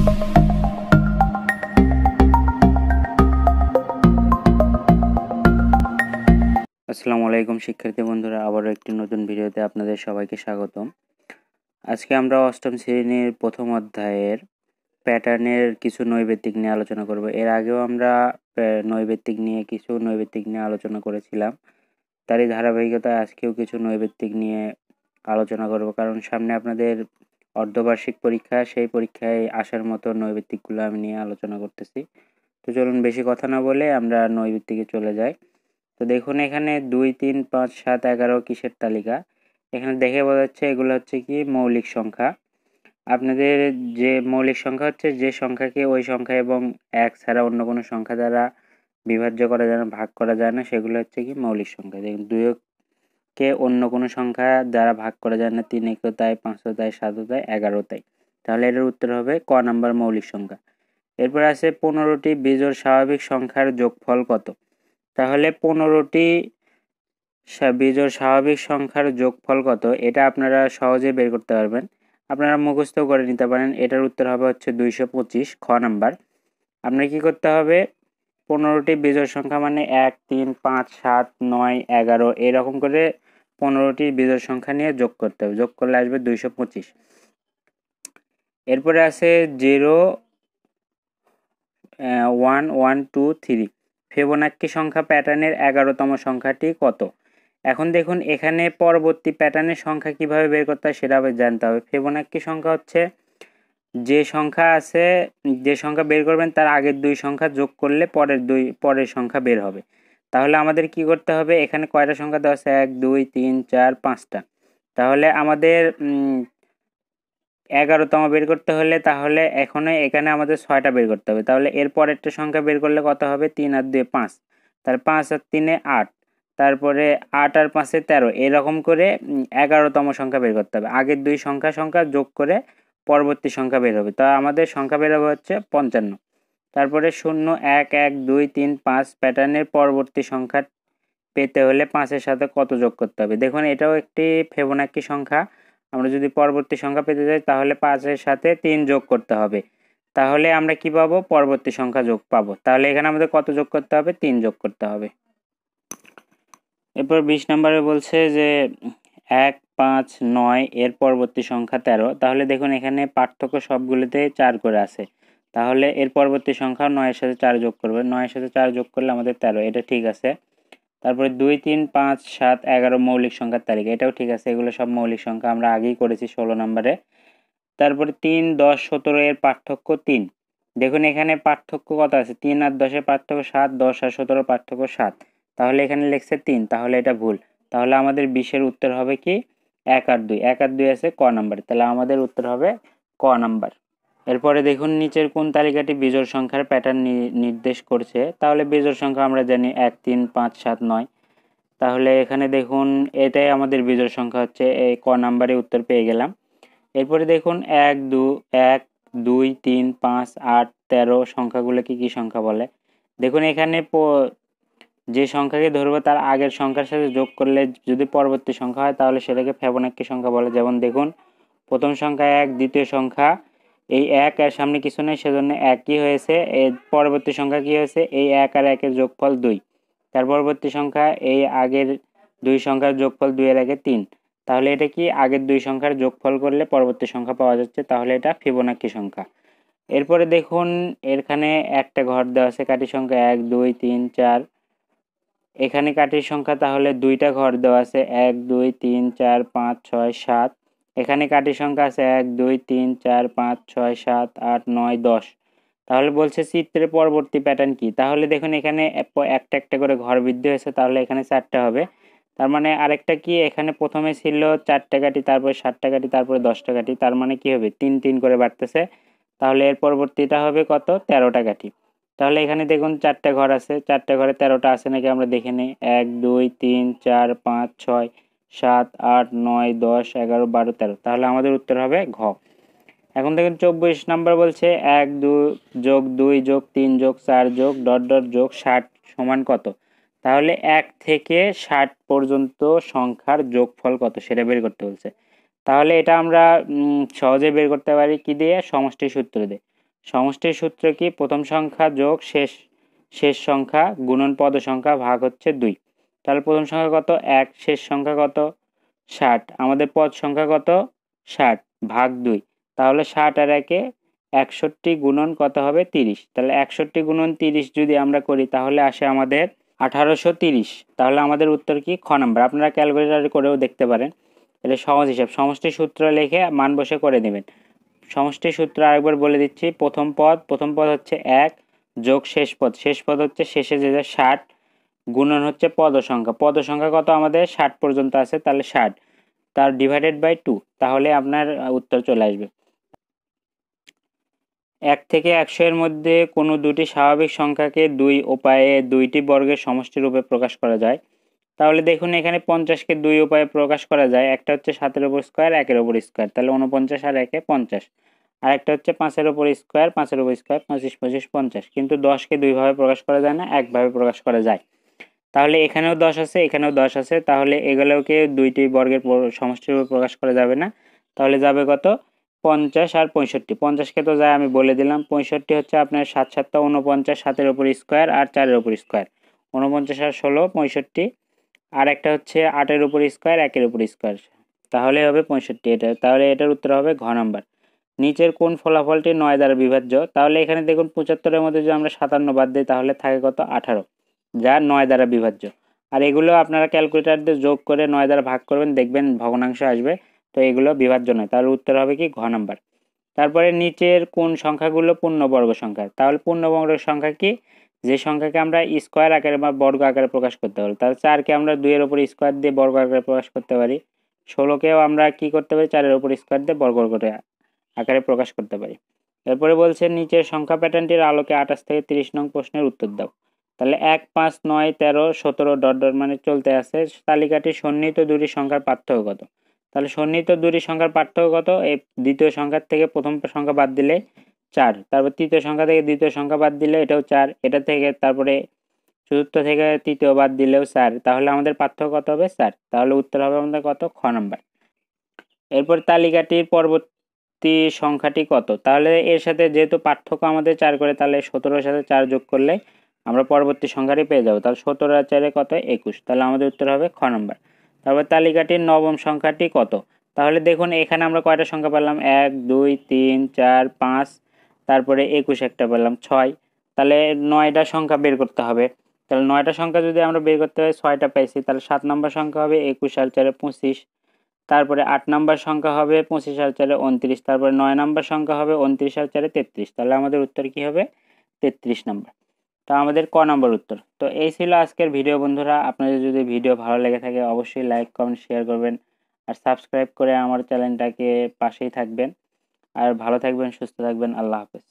আসসালামু আলাইকুম শিক্ষার্থী বন্ধুরা, আবারও একটি নতুন ভিডিওতে আপনাদের সবাইকে স্বাগতম। আজকে আমরা অষ্টম শ্রেণীর প্রথম অধ্যায়ের প্যাটার্নের কিছু নৈবেত্তিক নিয়ে আলোচনা করব। এর আগেও আমরা নৈবেত্তিক নিয়ে আলোচনা করেছিলাম। তারই ধারাবাহিকতায় আজকেও কিছু নৈবেত্তিক নিয়ে আলোচনা করব, কারণ সামনে আপনাদের অর্ধবার্ষিক পরীক্ষা, সেই পরীক্ষায় আসার মতো নৈবেত্তিকগুলো আমি নিয়ে আলোচনা করতেছি। তো চলুন বেশি কথা না বলে আমরা নৈবেত্তিকে চলে যাই। তো দেখুন এখানে 2, 3, 5, 7, 11 কিসের তালিকা। এখানে দেখে বোঝা যাচ্ছে এগুলো হচ্ছে কি মৌলিক সংখ্যা। আপনাদের যে মৌলিক সংখ্যা হচ্ছে যে সংখ্যাকে ওই সংখ্যা এবং 1 ছাড়া অন্য কোনো সংখ্যা দ্বারা বিভাজ্য করা যায় না, ভাগ করা যায় না, সেগুলো হচ্ছে কি মৌলিক সংখ্যা। দেখুন 2কে অন্য কোনো সংখ্যা দ্বারা ভাগ করা যায় না, 3 1 তাই, 5 তাই, 7 তাই, 11 তাই। তাহলে এর উত্তর হবে ক নাম্বার মৌলিক সংখ্যা। এরপর আছে 15টি বিজোড় স্বাভাবিক সংখ্যার যোগফল কত। তাহলে 15টি বিজোড় স্বাভাবিক সংখ্যার যোগফল কত, এটা আপনারা সহজে বের করতে পারবেন। আপনারা মুখস্থ করে নিতে পারেন। এটার উত্তর হবে হচ্ছে 225, খ নাম্বার। আপনার কি করতে হবে, 15টি বিজোড় সংখ্যা মানে 1, 3, 5, 7, 9, 11 এরকম করে 15টি বিজোড় সংখ্যা নিয়ে যোগ করতে হবে। যোগ করলে আসবে 225। এরপরে আছে 0, 1, 1, 2, 3। ফিবোনাক্কি সংখ্যা প্যাটার্নের 11তম সংখ্যাটি কত। এখন দেখুন এখানে পরবর্তী প্যাটার্নের সংখ্যা কিভাবে বের করতে হয় সেটা আবার জানতে হবে। ফিবোনাক্কি সংখ্যা হচ্ছে যে সংখ্যা বের করবেন তার আগের 2 সংখ্যা যোগ করলে পরের সংখ্যা বের হবে। তাহলে আমাদের কি করতে হবে, এখানে কয়টা সংখ্যা দেওয়া আছে, 1, 2, 3, 4, 5টা। তাহলে আমাদের 11তম বের করতে হলে তাহলে এখানে আমাদের 6টা বের করতে হবে। তাহলে এর পরেরটা সংখ্যা বের করলে কত হবে, 3 আর 2 5, তার 5 আর 3 8, তারপরে 8 আর 5 13, এরকম করে 11তম সংখ্যা বের করতে হবে। আগের 2 সংখ্যা যোগ করে পরবর্তী সংখ্যা বের হবে। তা আমাদের সংখ্যা বের হবে হচ্ছে 55। তারপরে 0, 1, 1, 2, 3, 5 প্যাটার্নের পরবর্তী সংখ্যা পেতে হলে 5-এর সাথে কত যোগ করতে হবে। দেখুন এটাও একটি ফিবোনাক্কি সংখ্যা। আমরা যদি পরবর্তী সংখ্যা পেতে যাই তাহলে 5-এর সাথে 3 যোগ করতে হবে। তাহলে আমরা কি পাবো, পরবর্তী সংখ্যা যোগ পাবো। তাহলে এখানে আমাদের কত যোগ করতে হবে, 3 যোগ করতে হবে। এরপর 20 নম্বরে বলছে যে 1, 5, 9 এর পরবর্তী সংখ্যা 13। তাহলে দেখুন এখানে পার্থক্য সবগুলোতে 4 করে আছে। তাহলে এর পরবর্তী সংখ্যা 9-এর সাথে 4 যোগ করবে। 9-এর সাথে 4 যোগ করলে আমাদের 13, এটা ঠিক আছে। তারপরে 2, 3, 5, 7, 11 মৌলিক সংখ্যার তালিকা, এটাও ঠিক আছে। এগুলো সব মৌলিক সংখ্যা, আমরা আগেই করেছি 16 নম্বরে। তারপরে 3, 10, 17 এর পার্থক্য 3। দেখুন এখানে পার্থক্য কত আছে, 3 আর 10-এর পার্থক্য 7, 10 আর 17 পার্থক্য 7। তাহলে এখানে লিখছে 3, তাহলে এটা ভুল। তাহলে আমাদের 20-এর উত্তর হবে কি 1 আর 2। 1 আর 2 আছে ক নাম্বার, তাহলে আমাদের উত্তর হবে ক নাম্বার। এরপরে দেখুন নিচের কোন তালিকাটি বিজোড় সংখ্যার প্যাটার্ন নির্দেশ করছে। তাহলে বিজোড় সংখ্যা আমরা জানি 1, 3, 5, 7, 9। তাহলে এখানে দেখুন এটাই আমাদের বিজোড় সংখ্যা হচ্ছে, এই ক নাম্বারে উত্তর পেয়ে গেলাম। এরপরে দেখুন 1, 2, 3, 5, 8, 13 সংখ্যাগুলো কি সংখ্যা বলে। দেখুন এখানে যে সংখ্যাকে ধরবো তার আগের সংখ্যার সাথে যোগ করলে যদি পরবর্তী সংখ্যা হয় তাহলে সেটাকে ফিবোনাক্কি সংখ্যা বলে। যেমন দেখুন প্রথম সংখ্যা 1, দ্বিতীয় সংখ্যা এই 1 এর সামনে কিছু নেই, সেজন্য 1ই হয়েছে। এর পরবর্তী সংখ্যা কি হয়েছে, এই 1 আর 1 এর যোগফল 2। তার পরবর্তী সংখ্যা এই আগের 2 সংখ্যার যোগফল 2 এর আগে 3। তাহলে এটা কি আগের 2 সংখ্যার যোগফল করলে পরবর্তী সংখ্যা পাওয়া যাচ্ছে, তাহলে এটা ফিবোনাক্কি সংখ্যা। এরপরে দেখুন এখানে একটা ঘর দেওয়া আছে, কাঠি সংখ্যা 1, 2, 3, 4। এখানে কাঠির সংখ্যা তাহলে 2টা ঘর দেওয়া আছে, 1, 2, 3, 4, 5, 6, 7। এখানে কাঠির সংখ্যা আছে 1, 2, 3, 4, 5, 6, 7, 8, 9, 10। তাহলে বলছে চিত্রের পরবর্তী প্যাটার্ন কি। তাহলে দেখুন এখানে একটা একটা করে ঘর বৃদ্ধি হয়েছে, তাহলে এখানে 4টা হবে। তার মানে আরেকটা কি, এখানে প্রথমে ছিল 4টা কাঠি, তারপরে 7টা কাঠি, তারপরে 10টা কাঠি, তার মানে কি হবে 3 3 করে বাড়তেছে। তাহলে এর পরবর্তীটা হবে কত, 13টা কাঠি। তাহলে এখানে দেখুন 4টা ঘর আছে, 4টা ঘরে 13টা আছে নাকি আমরা দেখে নিই। 1, 2, 3, 4, 5, 6, 7, 8, 9, 10, 11, 12, 13। তাহলে আমাদের উত্তর হবে ঘ। এখন দেখুন 24 নাম্বার বলছে 1, 2 যোগ 2 যোগ 3 যোগ 4 যোগ ... যোগ 60 সমান কত। তাহলে 1 থেকে 60 পর্যন্ত সংখ্যার যোগফল কত সেটা বের করতে বলছে। তাহলে এটা আমরা সহজে বের করতে পারি কি দিয়ে, সমষ্টি সূত্র দিয়ে। সমষ্টির সূত্র কি? প্রথম সংখ্যা যোগ শেষ সংখ্যা গুণন পদ সংখ্যা ভাগ হচ্ছে 2। তাহলে প্রথম সংখ্যা কত? 1, শেষ সংখ্যা কত? 60, আমাদের পদ সংখ্যা কত? 60 ভাগ 2। তাহলে 60 আর 1 61 গুণন কত হবে? 30। তাহলে 61 গুণন 30 যদি আমরা করি তাহলে আসে আমাদের 1830। তাহলে আমাদের উত্তর কি? খ নাম্বার। আপনারা ক্যালকুলেটর করেও দেখতে পারেন। এটা সহজ হিসাব। সমষ্টির সূত্র লিখে মান বসে করে নেবেন। সমষ্টির সূত্র আরেকবার বলে দিচ্ছি। প্রথম পদ হচ্ছে 1 যোগ শেষ পদ হচ্ছে শেষে যে 60 গুণন হচ্ছে পদ সংখ্যা কত? আমাদের 60 পর্যন্ত আছে, তাহলে 60 তার ডিভাইডেড বাই 2, তাহলে আপনার উত্তর চলে আসবে। 1 থেকে 100 এর মধ্যে কোনো দুটি স্বাভাবিক সংখ্যাকে 2 উপায়ে 2টি বর্গের সমষ্টি রূপে প্রকাশ করা যায়। তাহলে দেখুন এখানে 50কে 2 উপায়ে প্রকাশ করা যায়। একটা হচ্ছে 7-এর উপর স্কয়ার, 1-এর উপর স্কয়ার, তাহলে 49 আর 1-এ 50। আর একটা হচ্ছে 5-এর উপর স্কয়ার, 5-এর উপর স্কয়ার, 25 25 50। কিন্তু 10কে 2 ভাবে প্রকাশ করা যায় না, একভাবে প্রকাশ করা যায়। তাহলে এখানেও 10 আছে, এখানেও 10 আছে, তাহলে এগুলোকে 2টি বর্গের সমষ্টি রূপে প্রকাশ করা যাবে না। তাহলে যাবে কত? 50 আর 65। 50কে তো যায় আমি বলে দিলাম। 65 হচ্ছে আপনার 7 7 49, 7-এর উপর স্কয়ার আর 4-এর উপর স্কয়ার, 49 আর 16 65। আর একটা হচ্ছে 8-এর উপর স্কয়ার, 1-এর উপর স্কয়ার, তাহলে হবে 65 এটা। তাহলে এটার উত্তর হবে ঘ নাম্বার। নিচের কোন ফলাফলটি 9 দ্বারা বিভাজ্য? তাহলে এখানে দেখুন 75-এর মধ্যে যদি আমরা 57 বাদ দিই তাহলে থাকে কত? 18, যা 9 দ্বারা বিভাজ্য। আর এগুলো আপনারা ক্যালকুলেটর দিয়ে যোগ করে 9 দ্বারা ভাগ করবেন, দেখবেন ভগ্নাংশ আসবে। তো এগুলো বিভাজ্য নয়, তাহলে উত্তর হবে কি? ঘ নাম্বার। তারপরে নিচের কোন সংখ্যাগুলো পূর্ণবর্গ সংখ্যা? তাহলে পূর্ণবর্গ সংখ্যা কি? যে সংখ্যাকে আমরা স্কয়ার আকারে বা বর্গ আকারে প্রকাশ করতে পারি। তাহলে 4কে আমরা 2-এর উপর স্কয়ার দিয়ে বর্গ আকারে প্রকাশ করতে পারি। 16কেও আমরা কি করতে পারি? 4-এর উপর স্কয়ার দিয়ে বর্গ আকারে প্রকাশ করতে পারি। এরপরে বলছে নিচের সংখ্যা প্যাটার্নটির আলোকে 28 থেকে 30 নং প্রশ্নের উত্তর দাও। তাহলে 1 5 9 13 17 ডট ডট মানে চলতে আছে। তালিকাটি সন্নিহিত দুটি সংখ্যার পার্থক্য কত? তাহলে সন্নিহিত দুটি সংখ্যার পার্থক্য কত? এই দ্বিতীয় সংখ্যার থেকে প্রথম সংখ্যা বাদ দিলে 4, তারপর তৃতীয় সংখ্যা থেকে দ্বিতীয় সংখ্যা বাদ দিলে এটাও 4, এটা থেকে তারপরে চতুর্থ থেকে তৃতীয় বাদ দিলেও 4, তাহলে আমাদের পার্থক্য কত হবে? 4। তাহলে উত্তর হবে আমাদের কত? খ নাম্বার। এরপর তালিকাটির পরবর্তী সংখ্যাটি কত? তাহলে এর সাথে যেহেতু পার্থক্য আমাদের 4 করে, তাহলে 17-এর সাথে 4 যোগ করলে আমরা পরবর্তী সংখ্যাটি পেয়ে যাবো। তাহলে 17 আর 4 কত? 21, তাহলে আমাদের উত্তর হবে খ নাম্বার। তারপর তালিকাটির নবম সংখ্যাটি কত? তাহলে দেখুন এখানে আমরা কয়টা সংখ্যা পেলাম? 1 2 3 4 5, তারপরে 21 একটা পেলাম, 6। তাহলে 9টা সংখ্যা বের করতে হবে। তাহলে 9টা সংখ্যা যদি আমরা বের করতে হয়, 6টা পাইছি, তাহলে 7 নম্বর সংখ্যা হবে 21 আর 4 25। তারপরে 8 নাম্বার সংখ্যা হবে 25 আর 4 29, তারপরে 9 নাম্বার সংখ্যা হবে 29 আর 4 33। তাহলে আমাদের উত্তর কি হবে? 33 নাম্বার। তা আমাদের ক নাম্বার উত্তর। তো এই ছিল আজকের ভিডিও বন্ধুরা। আপনাদের যদি ভিডিও ভালো লেগে থাকে অবশ্যই লাইক কমেন্ট শেয়ার করবেন আর সাবস্ক্রাইব করে আমার চ্যানেলটাকে পাশেই থাকবেন। আর ভালো থাকবেন, সুস্থ থাকবেন। আল্লাহ হাফেজ।